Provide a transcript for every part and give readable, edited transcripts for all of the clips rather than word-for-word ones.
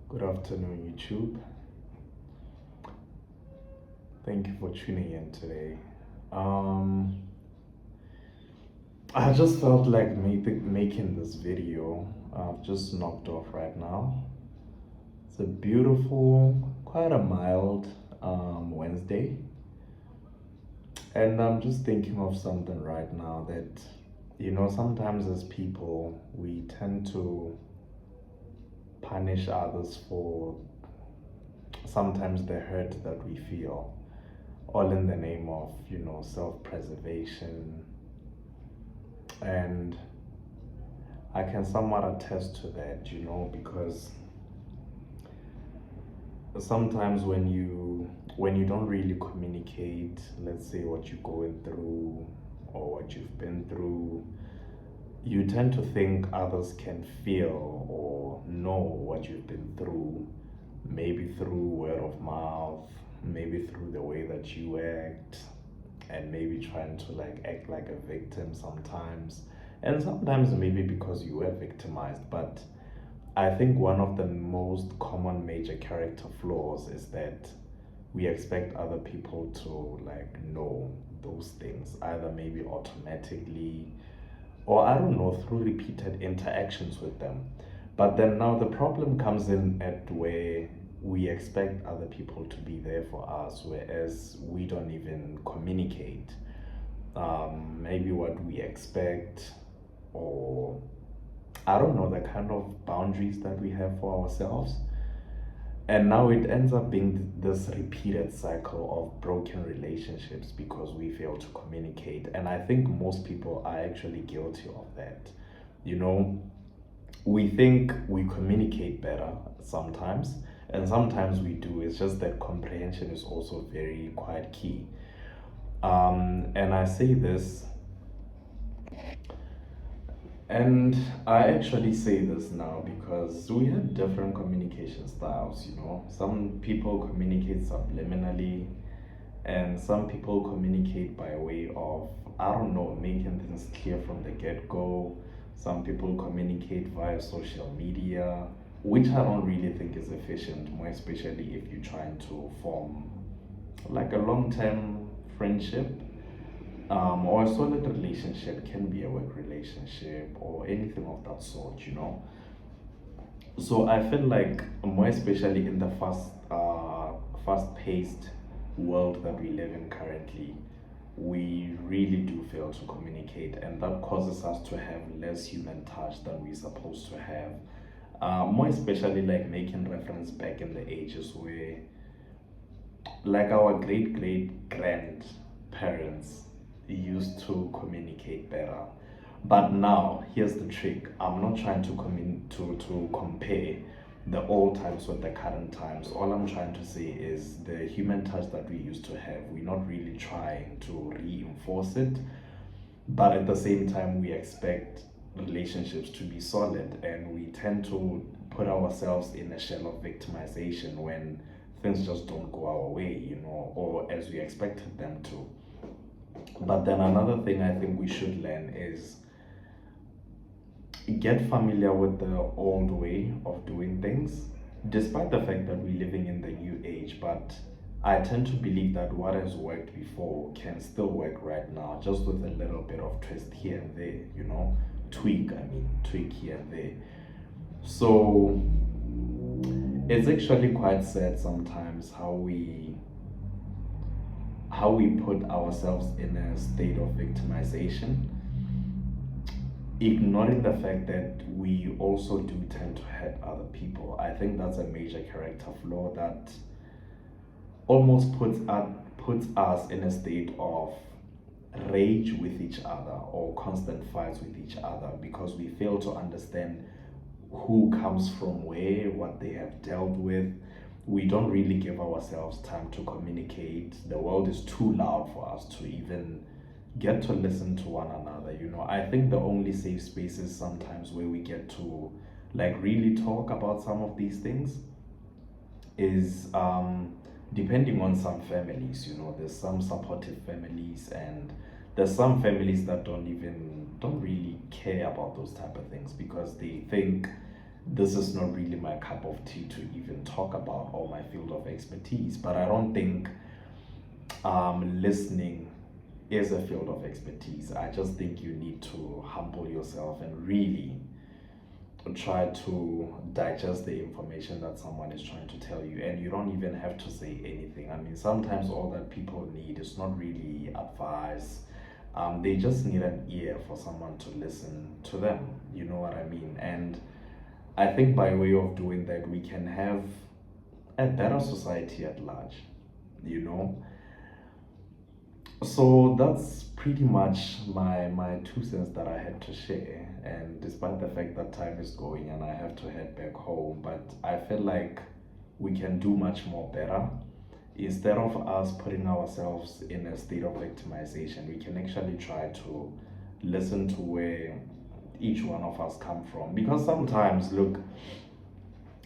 Good afternoon, YouTube. Thank you for tuning in today. Um, I just felt like making this video. I've just knocked off right now. It's a beautiful, quite a mild Wednesday, and I'm just thinking of something right now that, sometimes as people, we tend to punish others for sometimes the hurt that we feel, all in the name of, self-preservation. And I can somewhat attest to that, because sometimes when you don't really communicate, let's say what you're going through or what you've been through, you tend to think others can feel or know what you've been through, maybe through word of mouth, maybe through the way that you act, and maybe trying to like act like a victim sometimes, and sometimes maybe because you were victimized. But I think one of the most common major character flaws is that we expect other people to like know those things, either maybe automatically or I don't know, through repeated interactions with them. But then now the problem comes in at where we expect other people to be there for us, whereas we don't even communicate. Maybe what we expect, or I don't know, the kind of boundaries that we have for ourselves. And now it ends up being this repeated cycle of broken relationships because we fail to communicate. And I think most people are actually guilty of that. You know, we think we communicate better sometimes, and sometimes we do. It's just that comprehension is also very quite key. And I say this, and I actually say this now because we have different communication styles, Some people communicate subliminally, and some people communicate by way of, I don't know, making things clear from the get go. Some people communicate via social media, which I don't really think is efficient, more especially if you're trying to form like a long term friendship, or a solid relationship. Can be a work relationship or anything of that sort. So I feel like more especially in the fast-paced world that we live in currently, we really do fail to communicate, and that causes us to have less human touch than we're supposed to have. More especially like making reference back in the ages where like our great grandparents used to communicate better. But now here's the trick. I'm not trying to to compare the old times with the current times. All I'm trying to say is the human touch that we used to have, we're not really trying to reinforce it, but at the same time we expect relationships to be solid, and we tend to put ourselves in a shell of victimization when things just don't go our way, or as we expected them to. But then another thing I think we should learn is get familiar with the old way of doing things, despite the fact that we're living in the new age. But I tend to believe that what has worked before can still work right now, just with a little bit of twist here and there, tweak here and there. So it's actually quite sad sometimes how we put ourselves in a state of victimization, ignoring the fact that we also do tend to hurt other people. I think that's a major character flaw that almost puts us in a state of rage with each other or constant fights with each other because we fail to understand who comes from where, what they have dealt with. We don't really give ourselves time to communicate. The world is too loud for us to even get to listen to one another. I think the only safe spaces sometimes where we get to like really talk about some of these things is depending on some families. There's some supportive families, and there's some families that don't really care about those type of things because they think this is not really my cup of tea to even talk about, or my field of expertise. But I don't think listening is a field of expertise. I just think you need to humble yourself and really try to digest the information that someone is trying to tell you, and you don't even have to say anything. I mean, sometimes all that people need is not really advice. They just need an ear for someone to listen to them, you know what I mean? And I think by way of doing that, we can have a better society at large, you know. So that's pretty much my 2 cents that I had to share. And despite the fact that time is going and I have to head back home, but I feel like we can do much more better. Instead of us putting ourselves in a state of victimization, we can actually try to listen to where each one of us come from. Because sometimes, look,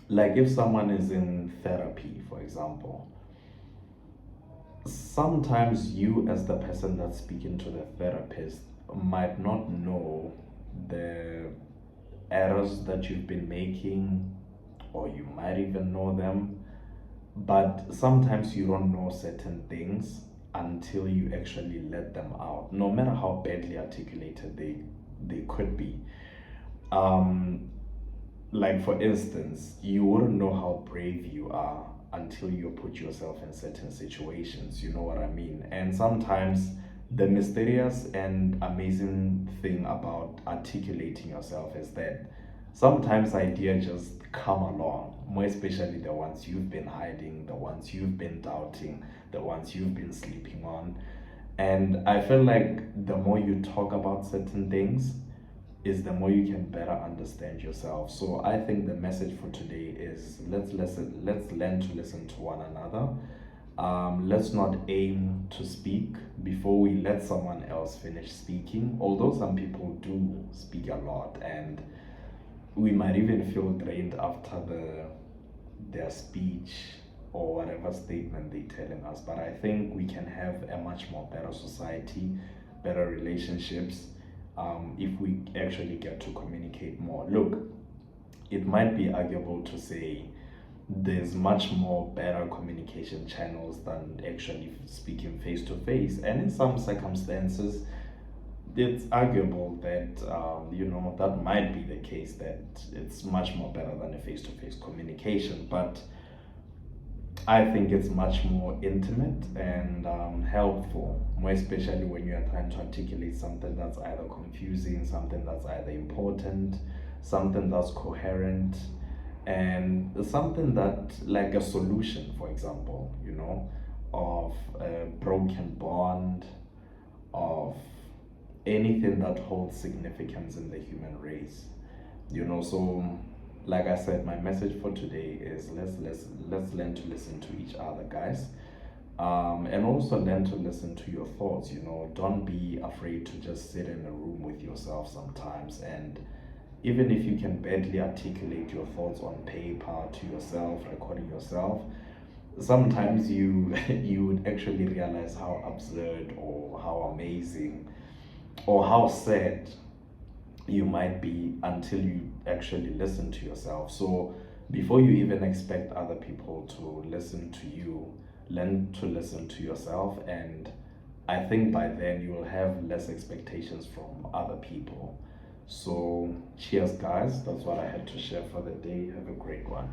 like if someone is in therapy, for example, sometimes you, as the person that's speaking to the therapist, might not know the errors that you've been making, or you might even know them, but sometimes you don't know certain things until you actually let them out, no matter how badly articulated they could be. um like, for instance, you wouldn't know how brave you are until you put yourself in certain situations, you know what I mean? And sometimes the mysterious and amazing thing about articulating yourself is that sometimes ideas just come along, more especially the ones you've been hiding, the ones you've been doubting, the ones you've been sleeping on. And I feel like the more you talk about certain things, is the more you can better understand yourself. So I think the message for today is, let's learn to listen to one another. Let's not aim to speak before we let someone else finish speaking, although some people do speak a lot, and we might even feel drained after their speech or whatever statement they're telling us. But I think we can have a much more better society, better relationships, if we actually get to communicate more. Look, it might be arguable to say there's much more better communication channels than actually speaking face to face, and in some circumstances it's arguable that that might be the case, that it's much more better than a face-to-face communication. But I think it's much more intimate and helpful, more especially when you are trying to articulate something that's either confusing, something that's either important, something that's coherent, and something that, like a solution, for example, of a broken bond, of anything that holds significance in the human race. So like I said, my message for today is, let's learn to listen to each other, guys. And also learn to listen to your thoughts. Don't be afraid to just sit in a room with yourself sometimes, and even if you can badly articulate your thoughts on paper to yourself, recording yourself, sometimes you you would actually realize how absurd or how amazing or how sad you might be until you actually listen to yourself. So before you even expect other people to listen to you, learn to listen to yourself, and I think by then you will have less expectations from other people. So cheers, guys. That's what I had to share for the day. Have a great one.